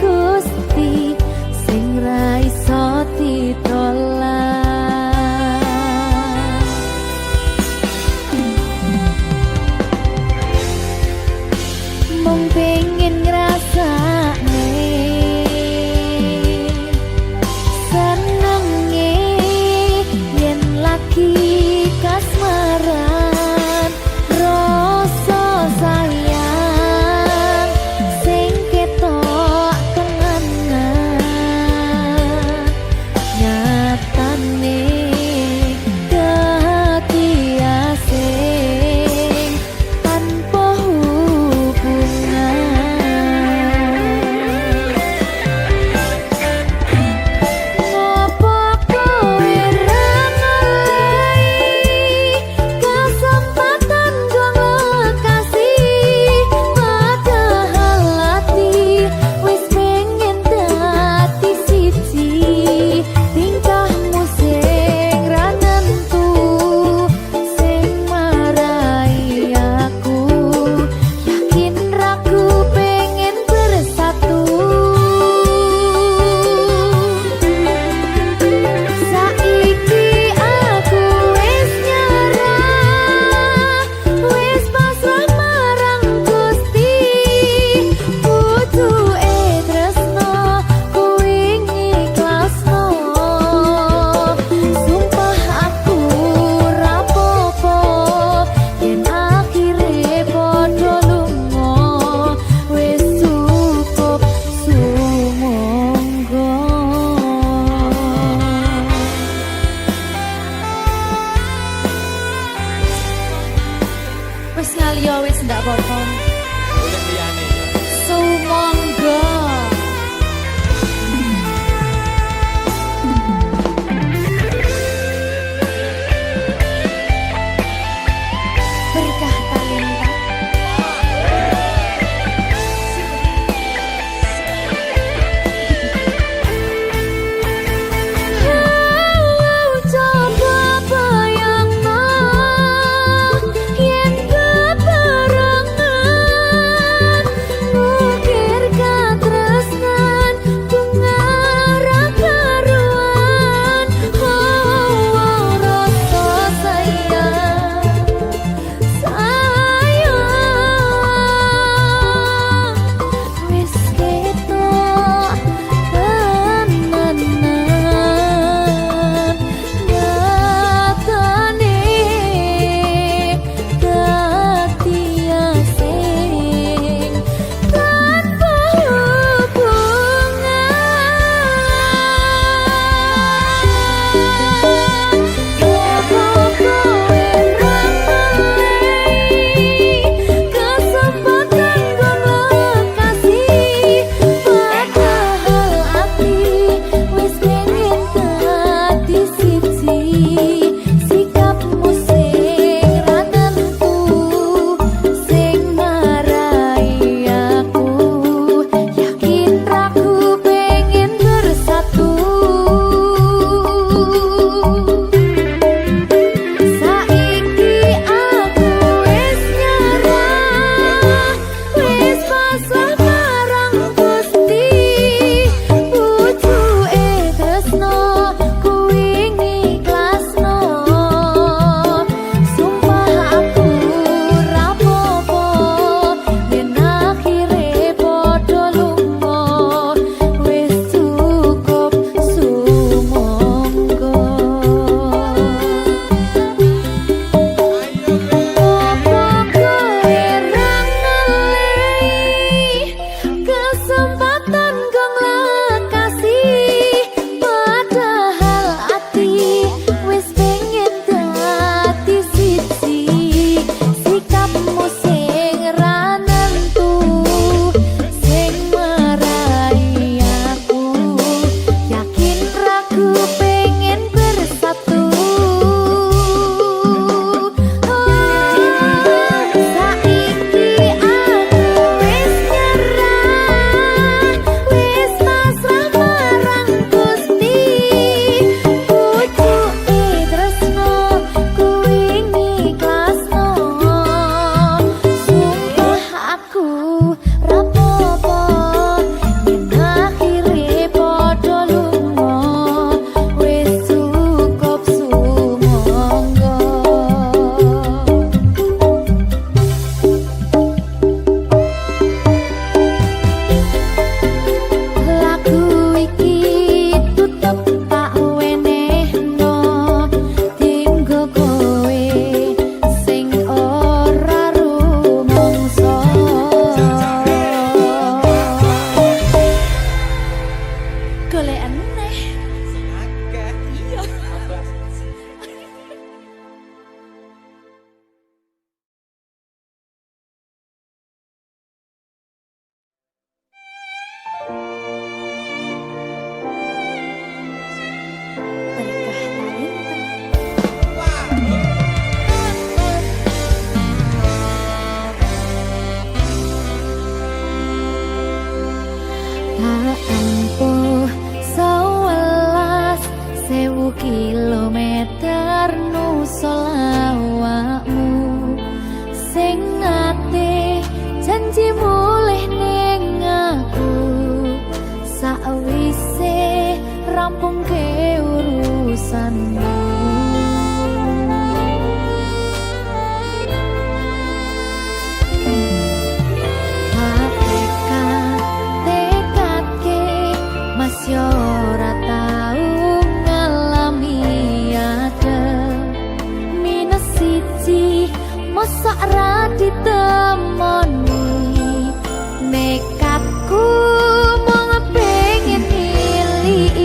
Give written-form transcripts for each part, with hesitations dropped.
Gusti sing ra iso ditolak. Mung pengen ngrasakne senenge yen lagi kasmaran, rasa sayang sing ketok kenangan. Golekan neh. Akeh. Iya. Berkah talenta. Tak ampuh 11.000 kilometer nusolawakmu sing ate janji mulih ning aku sakwise rampung ke urusanmu. Masih ora tau ngalami ada minus siji mosok ra ditemoni nekatku mau pengen milih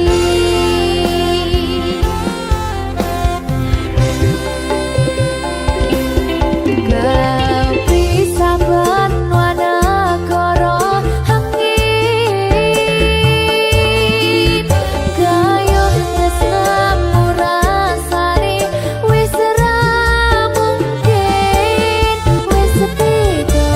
gak bisa benwana angin gayuh tresnamu rasane wis ra mungkin wis beda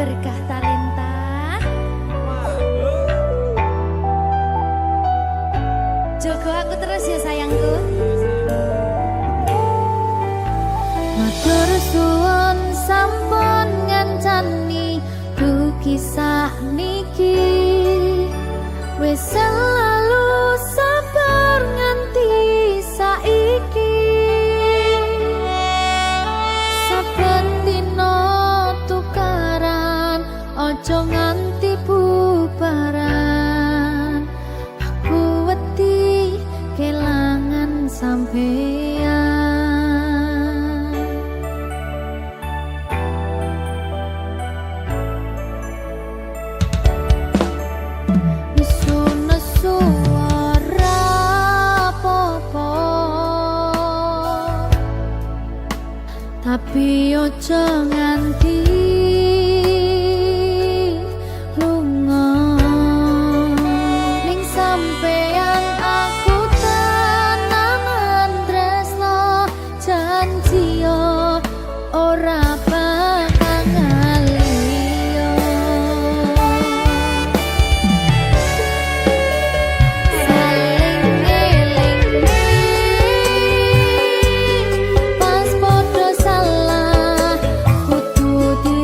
berkah talenta. Jogo aku terus ya sayangku. Matur suwun sampun ngancani ku kisah niki. Wis selalu sabar nganti saiki. Saben dina tukaran ojo nganti bubaran. Aku wedi kelangan sampeyan. Tapi ojo nganti lunga ning sampeyan aku tenanan tresno janji yo ora bakal ngaliyo. Saling ngeling pas podo salah kudu di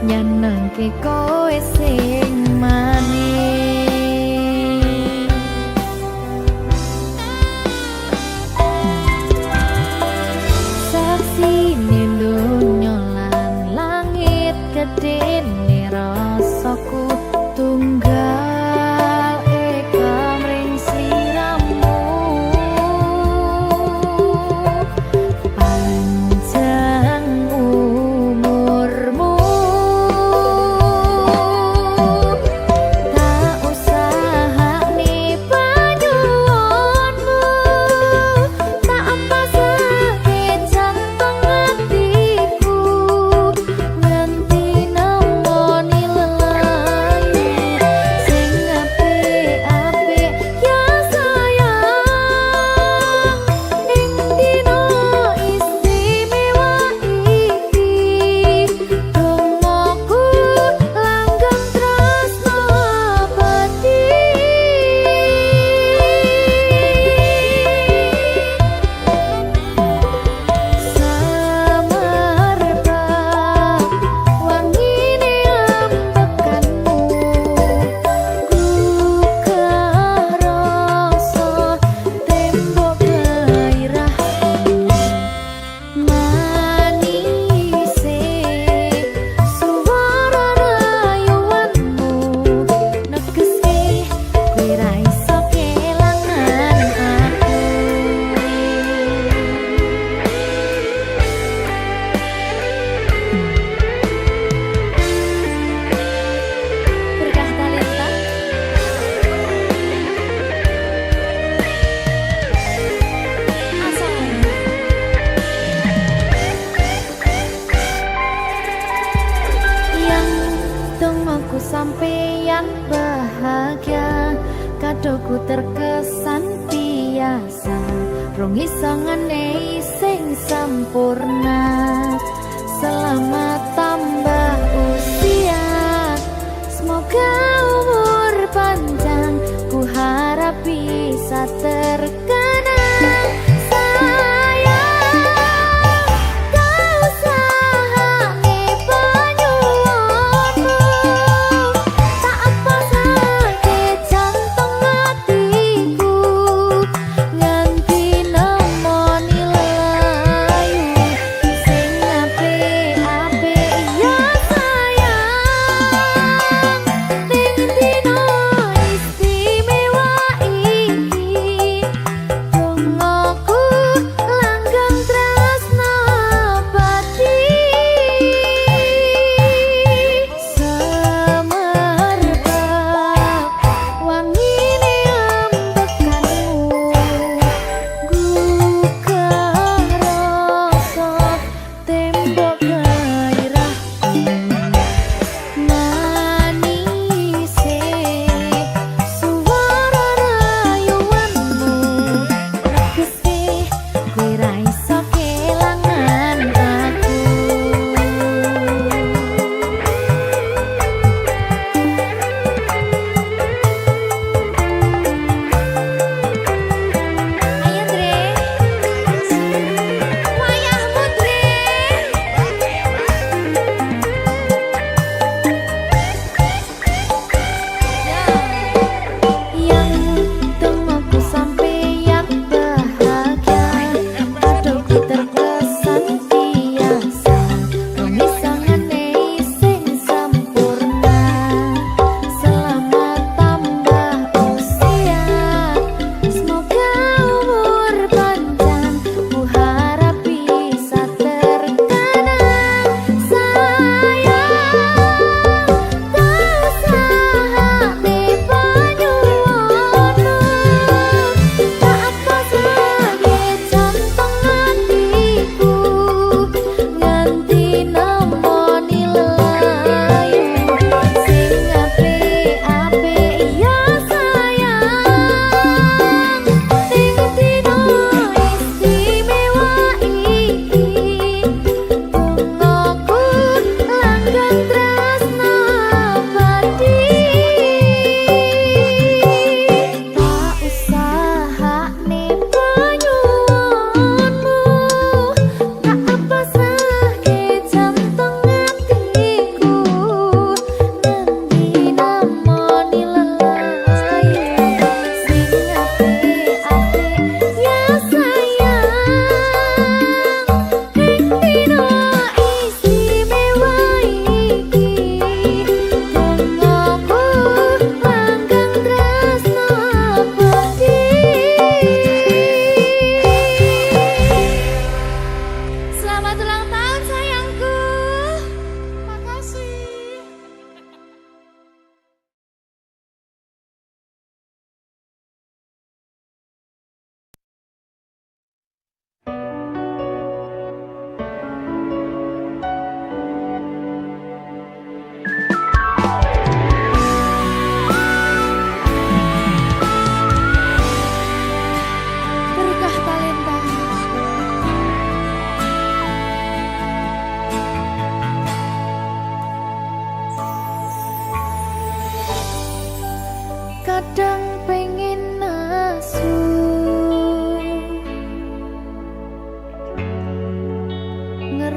nyenengke kowe sing manis. Saksine donya lan langit gedene rasaku tunggal eka mring sliramu. Panjang umurmu, tak usahane panyuwunmu, tak pasake jantung atiku, nganti nemoni lelayu sing apik-apik ya sayang. Ing dina istimewa iki dongaku langgeng tresno abadi. Samarba wangine ambekanmu, gugah rasa tembok gairahmu. Manise suara rayuanmu negeske kowe ra iso kelangan aku. Berkah talenta asal yang dongaku sampeyan bahagia, kadoku terkesan biasa, rong iso ngenehi sing sempurna. Selamat tambah usia, semoga umur panjang, ku harap bisa terkenang. Sayang, tak usahane panyuwunmu, tak pasake jantung atiku, nganti nemoni lelayu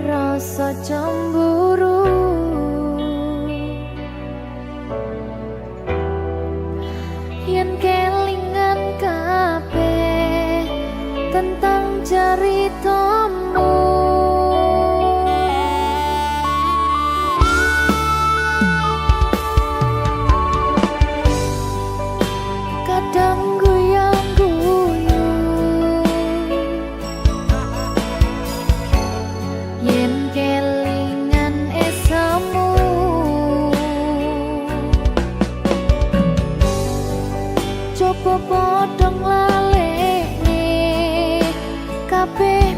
rasa cemburu. Yen kelingan kabeh tentang ceritamu, kadang guyang-guyu yen kelingan esamu. Coba podong lalekne kabeh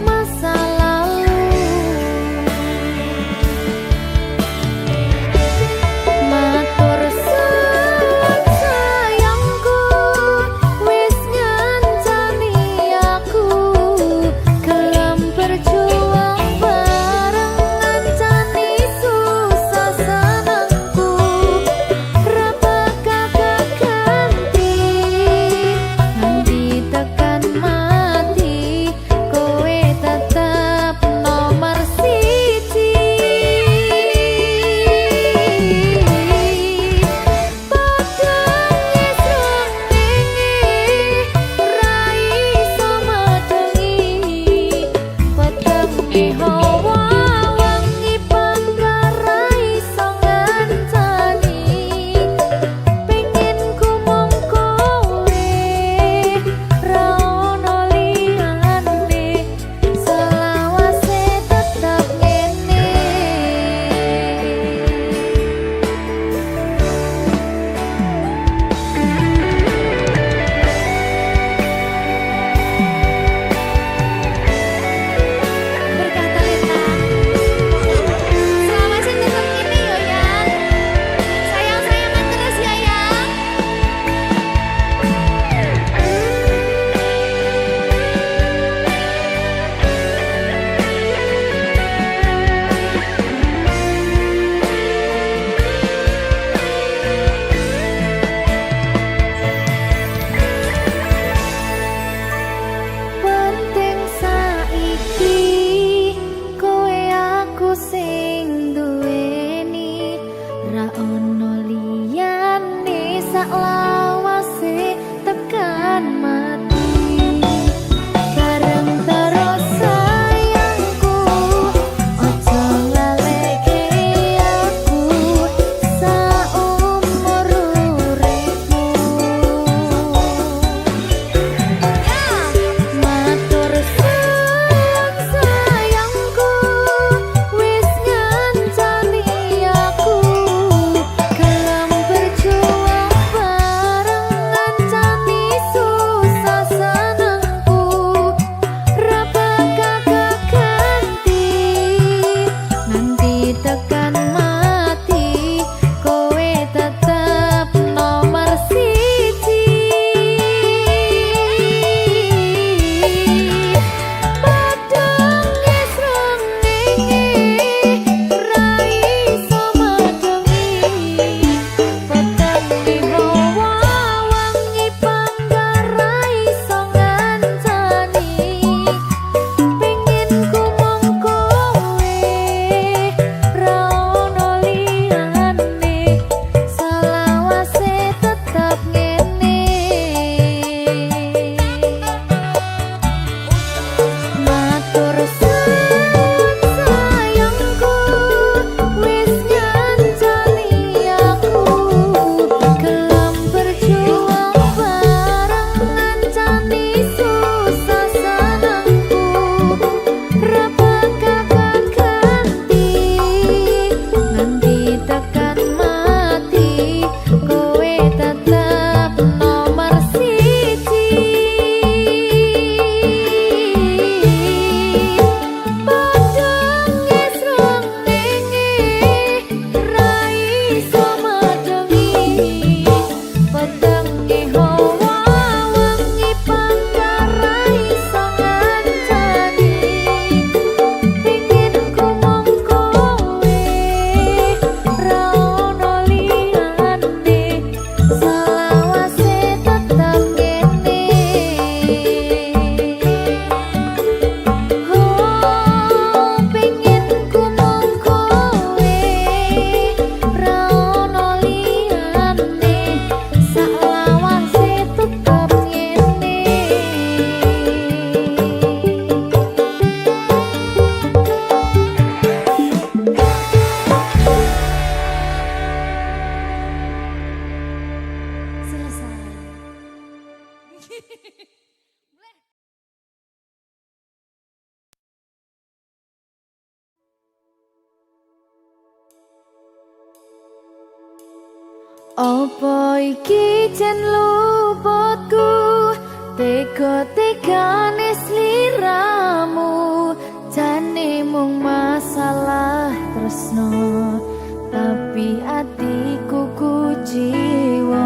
Apa iki jen luputku, tega-tegane sliramu, jane mung masalah tresno, tapi atiku kuciwa.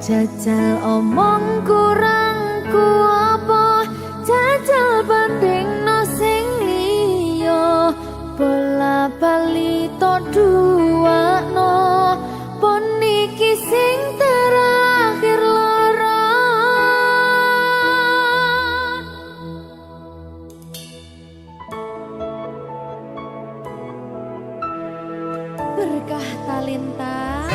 Jajal omong kurangku apa, jajal bandingno sing liya, bola bali to duwakno. Niki sing terakhir lara, berkah talenta.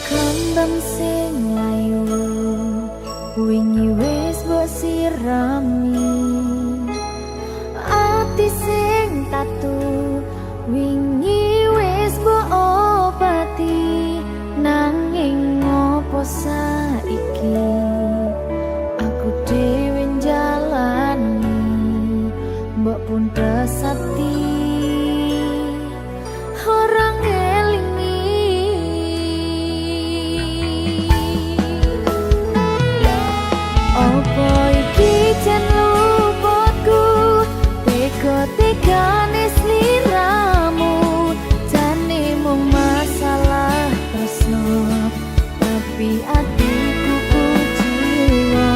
Kembang sing layu wingi wis mbok sirami, ati sing tatu wingi wis mbok obati, nanging ngopo saiki aku dhewe njalani mbok puntes ati orang ngelingi. Apa iki jen luputku, tega-tegane sliramu, jane mung masalah tresno, tapi atiku kuciwa.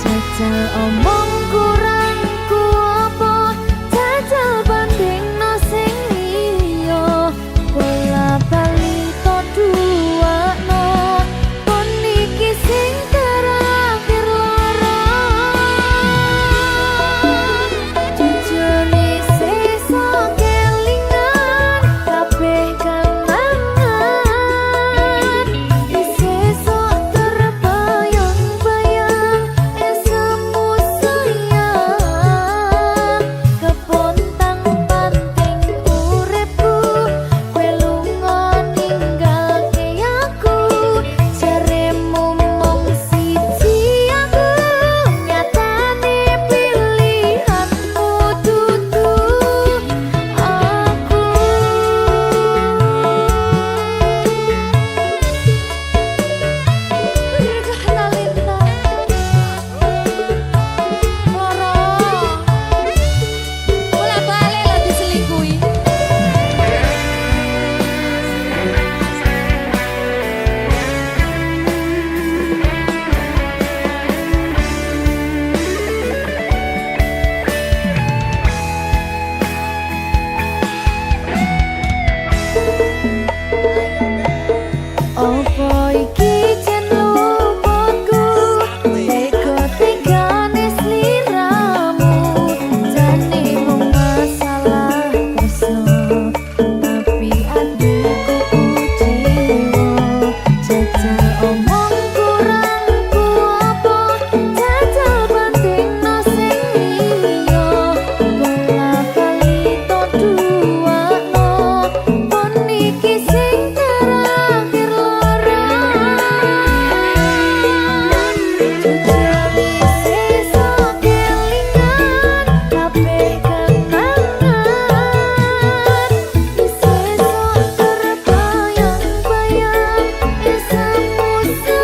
Jajal omong kurangku apa, jajal bandingno sing liya, bola bali to duwakno, pon iki sing terakhir lara. Jujur sesuk kelingan kabeh kenangan, sesuk terbayang-bayang esemu sayang, kepontang panting uripku, kowe lunga ninggalke aku, jaremu mung siji aku, nyatane pilihanmu dudu aku. Berkah talenta loro, bola balik lah diselingkuhi. Apa iki jen luputku, tega-tegane sliramu, jane mung masalah tresno, tapi atiku kuciwa. Jajal omong kurangku apa, jajal bandingno sing liya, bola bali to duwakno, pon iki sing terakhir lara. Jujur sesuk kelingan kabeh kenangan, sesuk terbayang-bayang esemu sayang.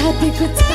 hatiku cak.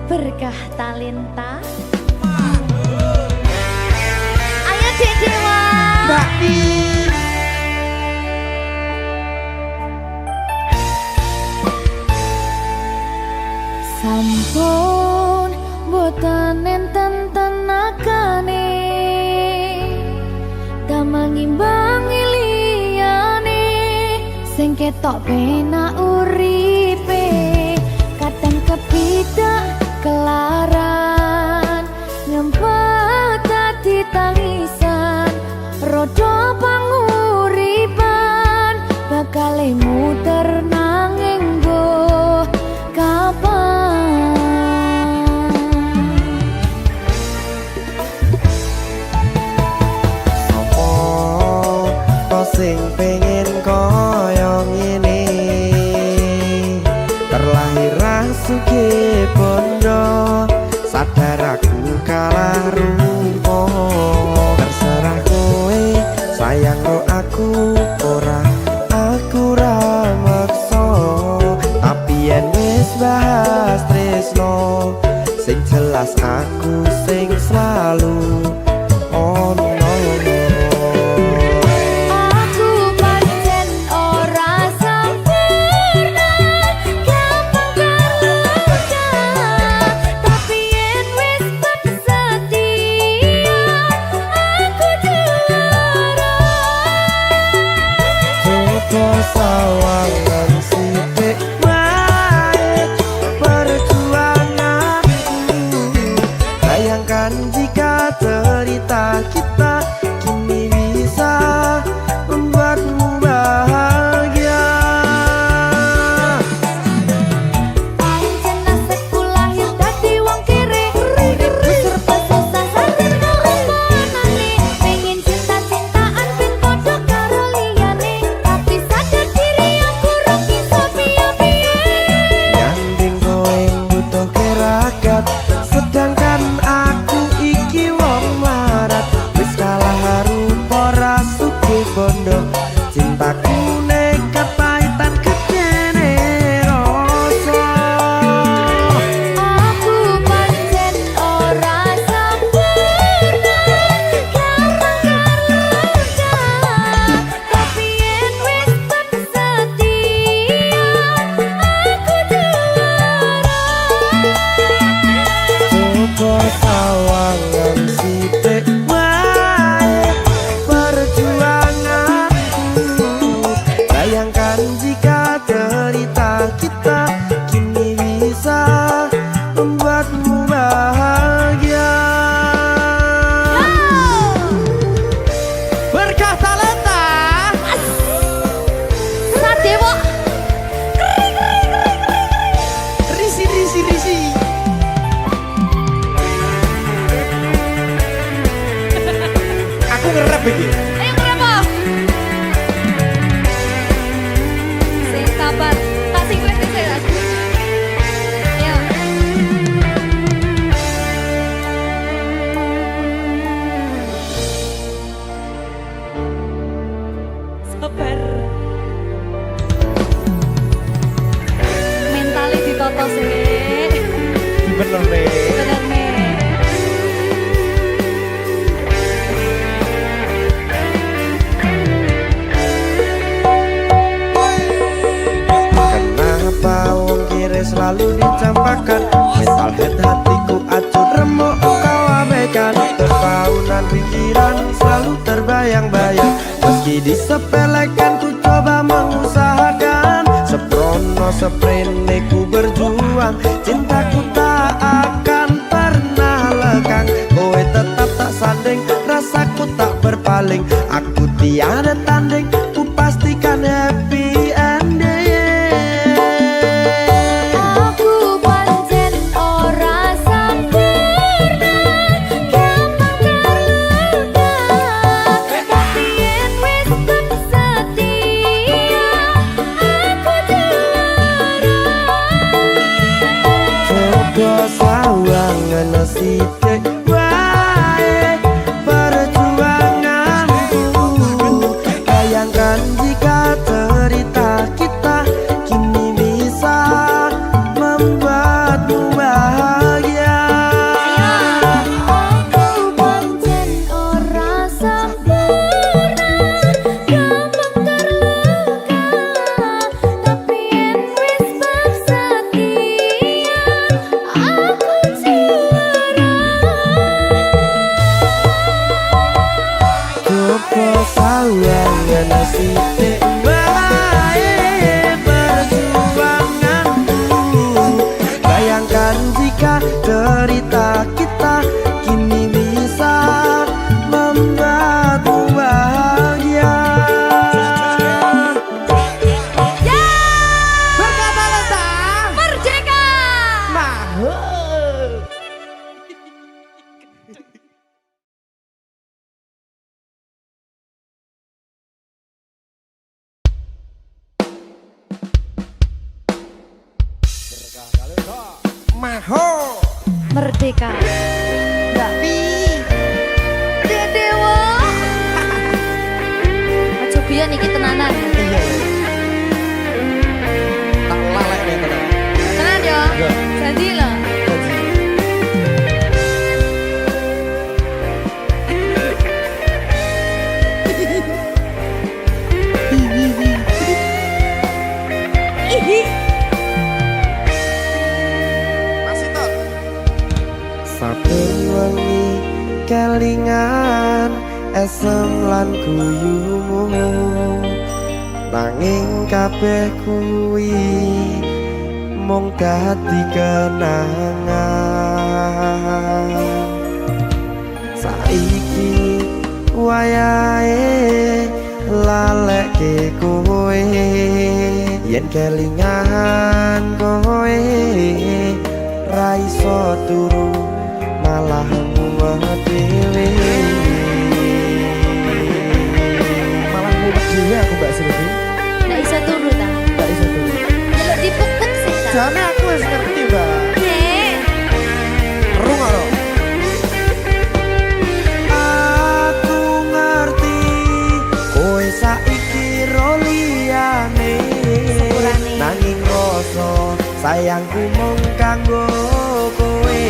Berkah talenta. Ayo Dek Dewa. Mbak Pi. Sampun boten enten tenagane damang imbangi liyane sing ketok penak uripe kadang kepidak kelaran nyempet dadi tangisan rodo panguripan bakal muter nanging go kapan Sopo to sing pengen koyo ngene terlahir sugih bondo sadar aku kalah rumpo terserah kowe sayang ro aku ora aku ra maksa tapi yen wis bahas tresno sing jelas aku sing selalu ono aku nge-rap iki. Ayo kenapa? Sing sabar. Kasih gue saya. Ayo. Sabar. Mentali ditoto sih. Bener nih. Bener nih. Kenapa wong kiri selalu dicampakkan? Mental head hatiku acuh remuk kau abaikan. Terpaunan pikiran selalu terbayang-bayang. Meski disepelekan ku coba mengusahakan. Seprono seprene ku berjuang. Cintaku tak akan pernah lekang. Kowe tetap tak sanding, rasaku tak berpaling. Aku tiada tanding, ku pastikan happy ending. Aku pancen ora sempurna, gampang terluka. Tapi yen wis bersedia, aku juara. Coba sawang ngene sithik wae perjuanganku. Bayangkan jika cerita kita kini bisa membuatmu bahagia. Aku pancen ora sempurna, gampang terluka. Tapi yen wis bersedia, aku juara. Coba sawang ngene sithik wae perjuanganku. Bayangkan jika cerita kita kini bisa membuatmu bahagia. Berkata letah Merdeka! mahal. Maho Merdeka. tapi Dewa. Aja biyen iki tenanan. iya tak lalek nih tenan. Tenan yo. Iya. Jadi lho. Masih tot. Saben wengi kelingan esem lan guyumu, nanging kabeh kuwi mung dadi kenangan. Saiki wayahe lalekke kowe, yen kelingan kowe ra iso turu malah mumet dhewe. Malah mumet dhewe aku Mbak Silvi. Nggak bisa turu ta. Gak iso turu. Delok dipukuk sih ta. Jane aku wis ngerti, Mbak. Nek. Rungokno. Aku ngerti kowe saiki ro liyane. Sepurane. Nanging rasa sayangku mung kanggo kowe.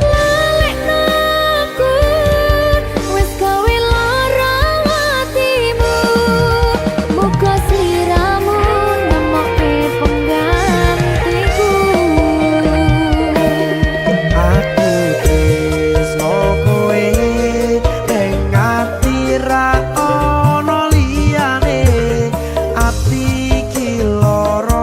Lalekno aku, wis gawe lara atimu. Muga sliramu nemokke penggantiku. Aku tresno kowe ning ati ra ono liyane. Ati iki lara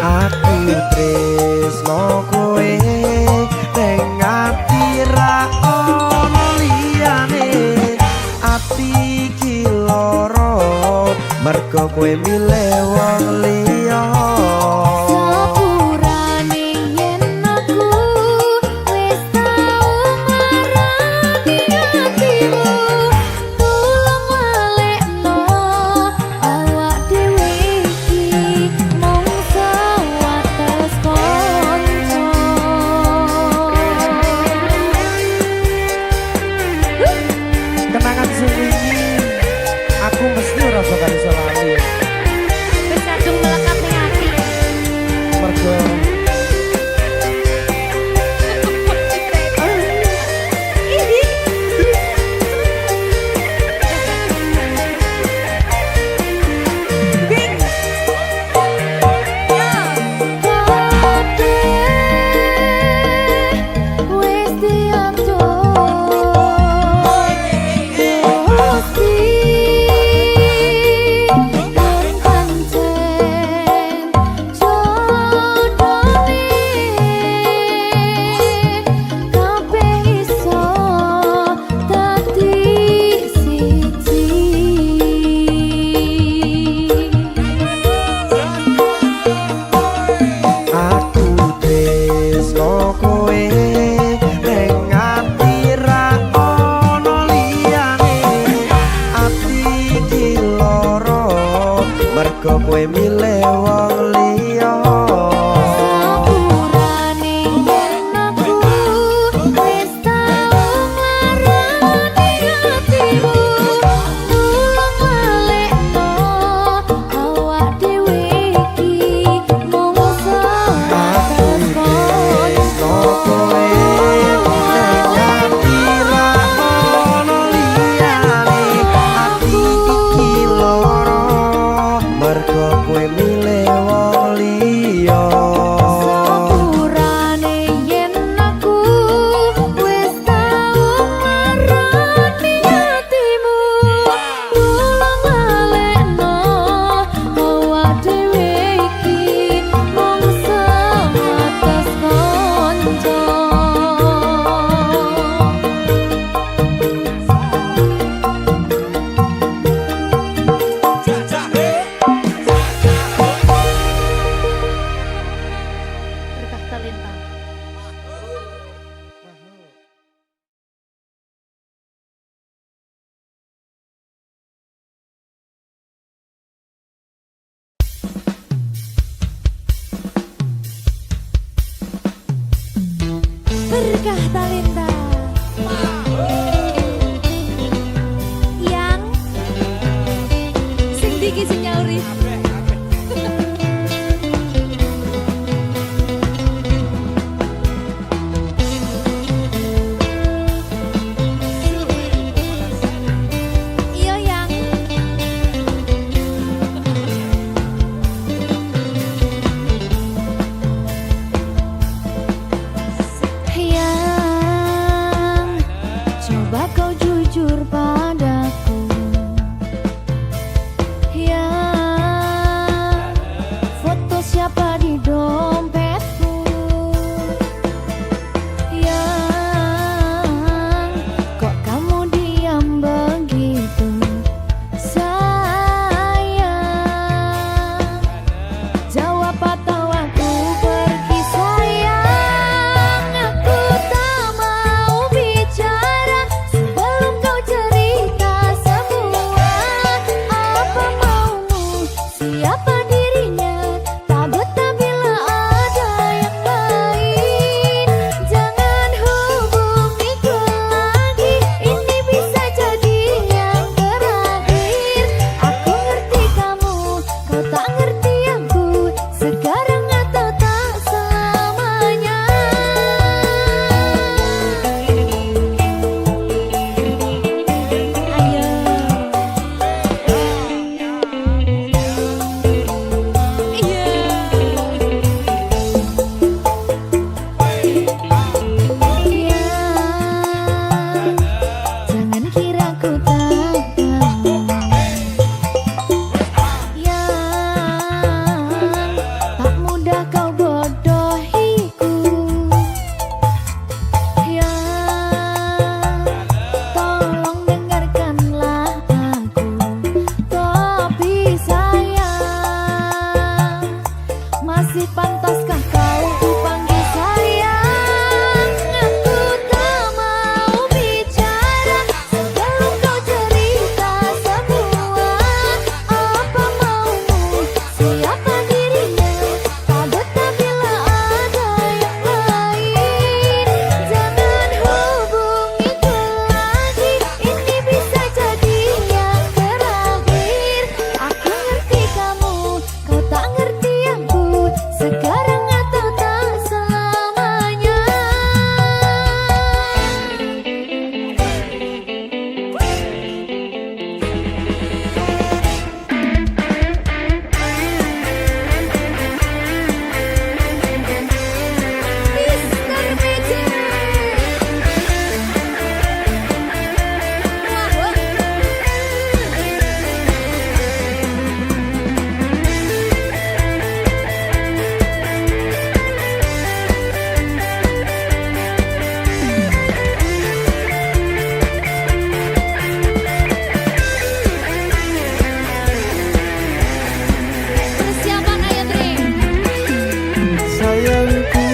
Aku tresno kowe ning ati ra ono liyane ati iki lara mergo kowe milih wong liya Sepurane yen aku wis tau marani atimu tulung walekno awak dhewe iki mung sewates kanca kenangan sing wingi aku mesti ora bakal iso lali wis kadung melekat ning ati mergo wis diatur Gusti lan pancen jodone kabeh iso dadi siji aku tresno kowe ning ati ra ono liyane ati iki lara mergo kowe milih wong liya Sepurane yen aku wis tau marani atimu tulung walekno awak dhewe iki mung sewates tresno kowe ning ati ra ono liyane ati iki lara mergo kowe milih wong liya Sepurane yen aku wis tau marani atimu tulung walekno awak dhewe iki mung sewates kanca berkah talenta berkah talenta yang sing diki sing nyauri iya yang yang pantaskah kau kupanggil sayang? Aku tak mau bicara sebelum kau cerita semua. Apa maumu, siapa dirinya? Tak betah bila ada yang lain. Jangan hubungiku lagi, ini bisa jadi yang terakhir. Aku ngerti kamu, kau tak ngerti aku. Sekarang atau tak selamanya. Mr. Magic. Persiapan ayo Dre. Sayangku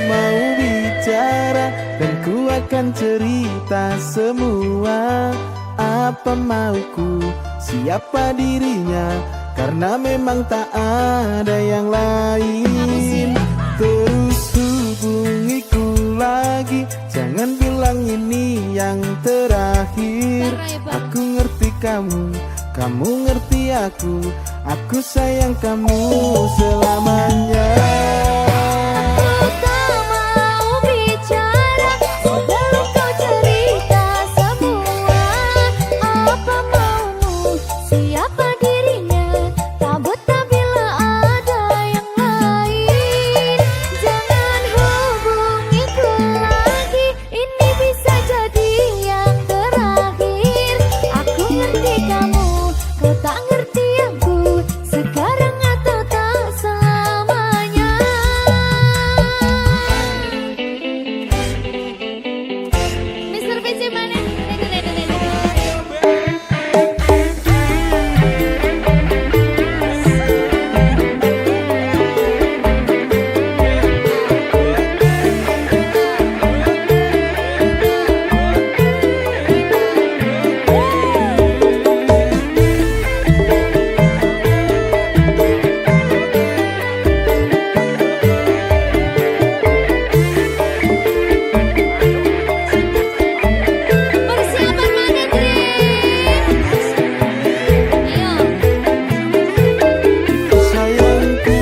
mau bicara dan ku akan cerita semua. Apa mauku, siapa dirinya, karena memang tak ada yang lain. Terus hubungiku lagi, jangan bilang ini yang terakhir. Aku ngerti kamu, kamu ngerti aku sayang kamu selamanya. Aku tak mau bicara sebelum kau cerita semua. Apa maumu, siapa dirinya? Tak betah bila ada yang lain. Jangan hubungiku lagi, ini bisa jadi yang terakhir. Aku ngerti kamu, kau tak ngerti aku. Sekarang atau tak selamanya. Mr. PC mana? Persiapan mana Dre? Ayo. Sayangku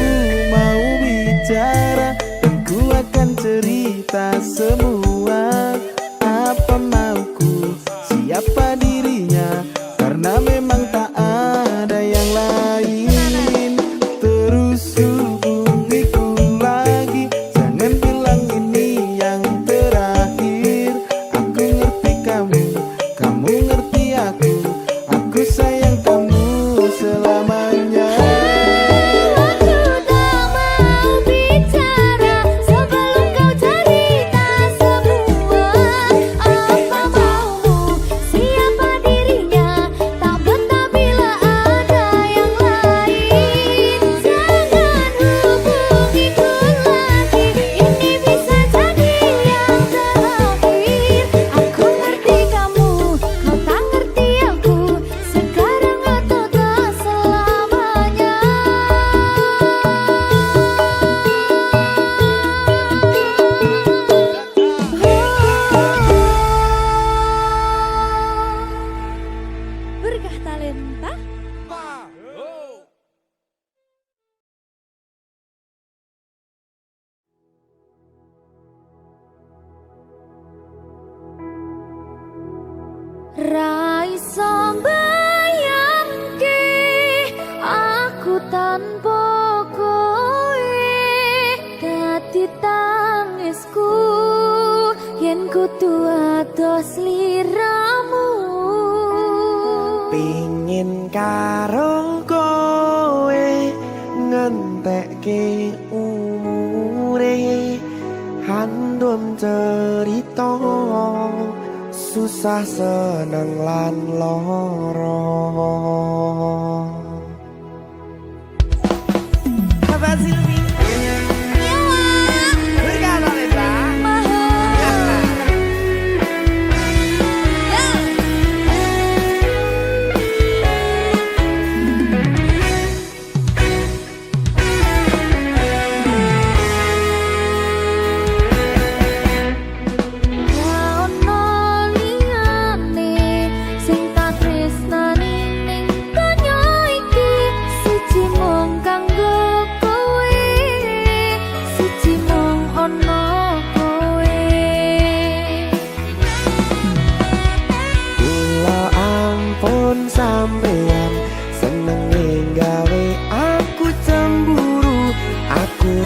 mau bicara dan ku akan cerita semua. Apa mauku, siapa dirinya, karena memang tak ada yang lain. Terus hubungiku lagi, jangan bilang ini yang terakhir. Aku ngerti kamu, kamu ngerti aku sayang kamu selamanya. Aku tak mau bicara sebelum kau cerita semua. Apa maumu, siapa dirinya? Tak betah bila ada yang lain. Jangan hubungiku lagi, ini bisa jadi yang terakhir. Aku ngerti kamu, kau tak ngerti aku. Sekarang atau tak selamanya. Berkah talenta. Raiso bayangke aku tanpa kowe, dadi tangisku yen kudu ados liramu. Pingin karo kowe ngentekke umure, handum cerita susah seneng lan loro. Bapak Silvi.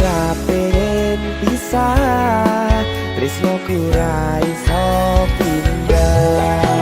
ra pengen pisah, tresnoku ra iso pindah.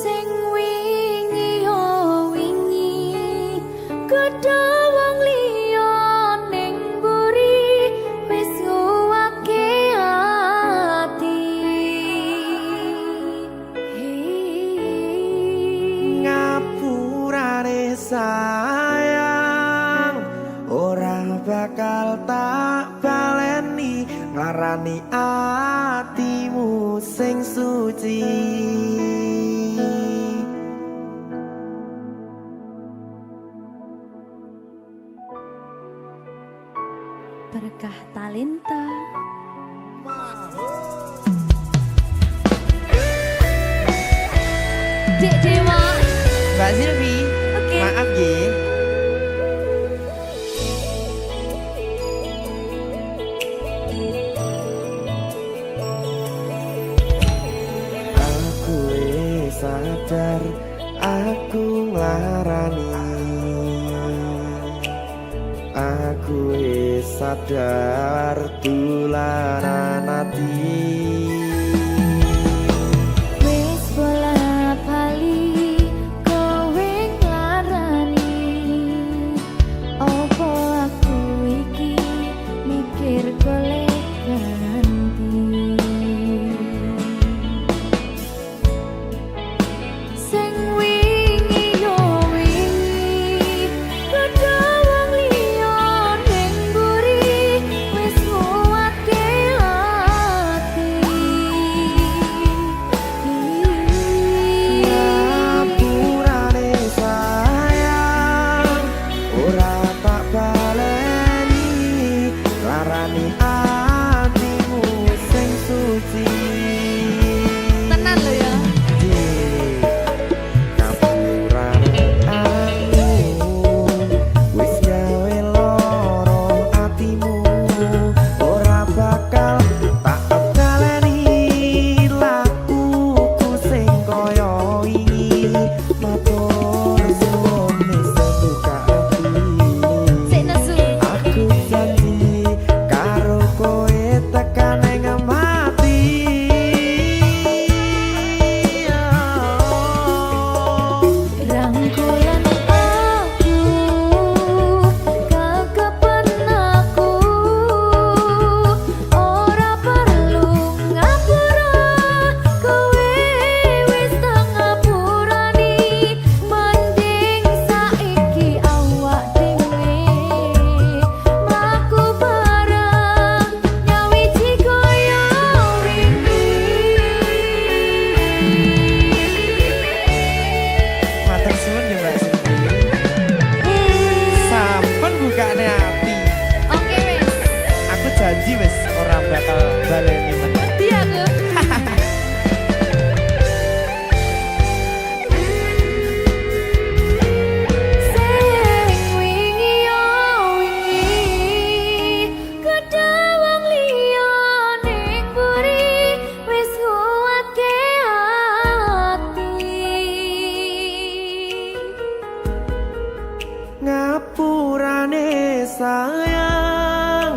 Sing wingi yo wingi, gedhe wong bakal tak baleni nglarani atimu sing suci. Berkah talenta. Dek Dewa. Mbak Silvi, Oke. maaf ye. Aku sadar aku nglarani. Aku sadar tularan ati. Wis bola bali kowe nglarani. Opo aku iki mikir golek ganti. Sing wingi yo wingi padha wong liya ning mburi wis nguwatke ati. Ngapurane sayang ora tak baleni larani atimu sing suci. Tenan lho ya. Ngapurane aku wis gawe loro atimu ora bakal tak baleni lakuku sing kaya wingi matur suwun sing buka ati. Sik nesu. Aku janji karo kowe tekan ing mati. Rangkulan aku, kekepen aku, ora perlu ngapura, kowe wis tak ngapurani, mending saiki awak dhewe mlaku bareng nyawiji koyo wingi. Matur suwun ya Mbak Silvi. Sampun bukane ati. Oke wis, Aku janji wis ora bakal baleni meneh. ngerti aku. Sing wingi yo wingi kedawang liya ning mburi wis nguwatke ati. Ngapurane sayang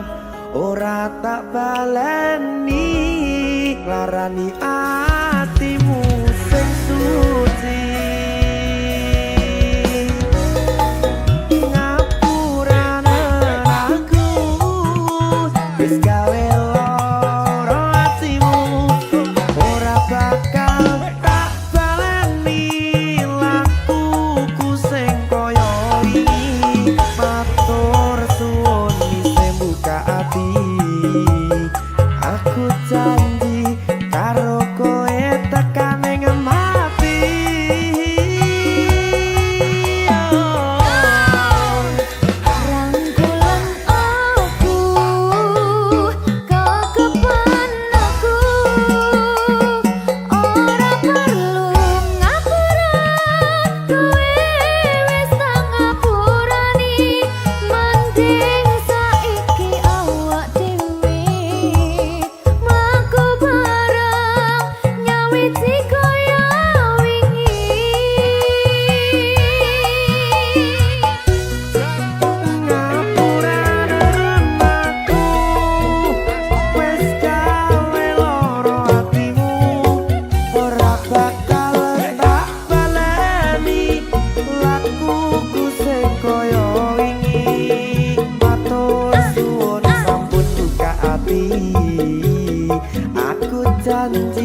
ora tak baleni larani atimu sing suci. Ngapurane aku wis gawe loro atimu ora bakal tak baleni lakuku sing kaya wingi matur suwun sing buka ati. Aku janji karo kowe tekan ing mati. Rangkulan aku, kekepan aku, ora perlu ngapura, kowe wis tak ngapurani, mending saiki awak dhewe mlaku bareng nyawiji koyo wingi. Ngapurane aku wis gawe loro atimu ora bakal tak baleni lakuku sing kaya wingi matur suwun sampun buka ati. Aku janji